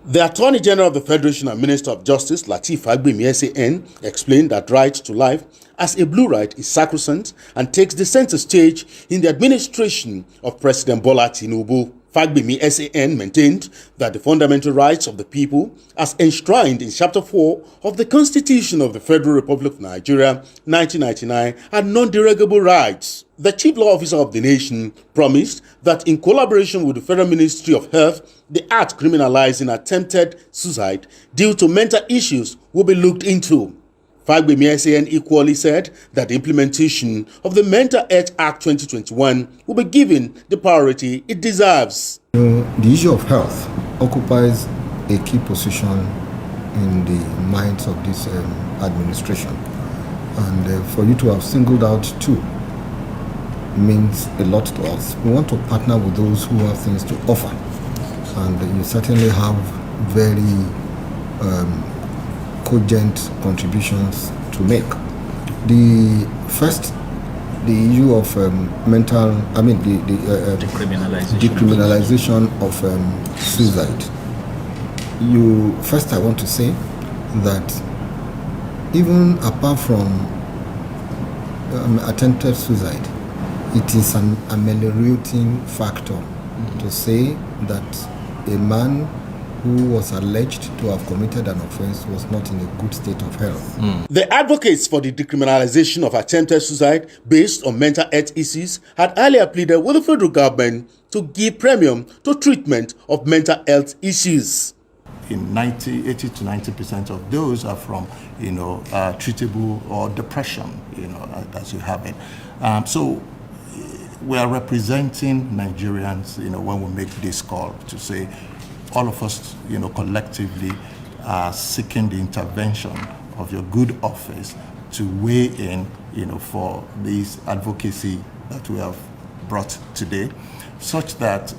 The Attorney General of the Federation and Minister of Justice, Lateef Fagbemi SAN, explained that right to life as a blue right is sacrosanct and takes the center stage in the administration of President Bola Tinubu. Fagbemi SAN maintained that the fundamental rights of the people, as enshrined in Chapter 4 of the Constitution of the Federal Republic of Nigeria, 1999, are non-derogable rights. The Chief Law Officer of the nation promised that in collaboration with the Federal Ministry of Health, the act criminalizing attempted suicide due to mental issues will be looked into. Fagbemi SAN equally said that the implementation of the Mental Health Act 2021 will be given the priority it deserves. The issue of health occupies a key position in the minds of this administration. And for you to have singled out two means a lot to us. We want to partner with those who have things to offer. And you certainly have very cogent contributions to make. The first, the issue of decriminalization of suicide. I want to say that even apart from attempted suicide, it is an ameliorating factor to say that a man who was alleged to have committed an offense was not in a good state of health. The advocates for the decriminalization of attempted suicide based on mental health issues had earlier pleaded with the federal government to give premium to treatment of mental health issues. In 80 to 90% of those are from, treatable or depression, as you have it. So we are representing Nigerians, when we make this call to say, all of us, collectively are seeking the intervention of your good office to weigh in, for this advocacy that we have brought today, such that,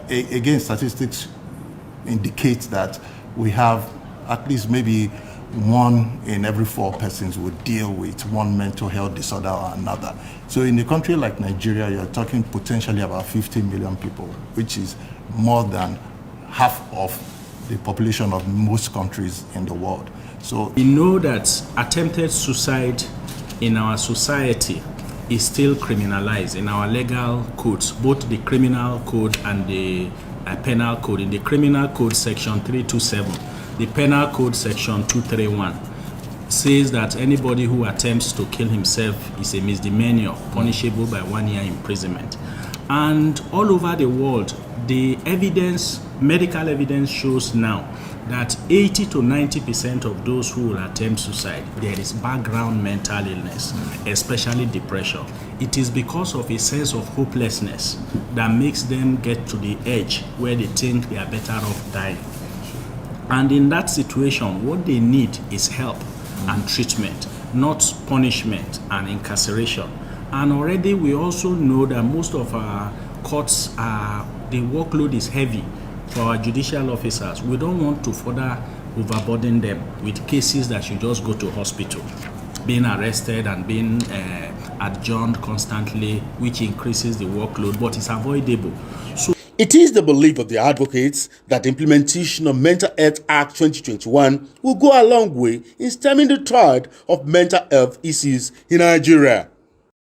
again, statistics indicate that we have at least maybe 1 in every 4 persons would deal with one mental health disorder or another. So in a country like Nigeria, you're talking potentially about 50 million people, which is more than half of the population of most countries in the world. So we know that attempted suicide in our society is still criminalized in our legal codes, both the criminal code and the penal code. In the criminal code section 327, the penal code section 231 says that anybody who attempts to kill himself is a misdemeanor punishable by 1 year imprisonment. And all over the world, the evidence, medical evidence shows now that 80 to 90% of those who will attempt suicide, there is background mental illness, especially depression. It is because of a sense of hopelessness that makes them get to the edge where they think they are better off dying. And in that situation, what they need is help and treatment, not punishment and incarceration. And already we also know that most of our courts the workload is heavy for our judicial officers. We don't want to further overburden them with cases that should just go to hospital, being arrested and being adjourned constantly, which increases the workload, but it's avoidable. So it is the belief of the advocates that the implementation of Mental Health Act 2021 will go a long way in stemming the tide of mental health issues in Nigeria.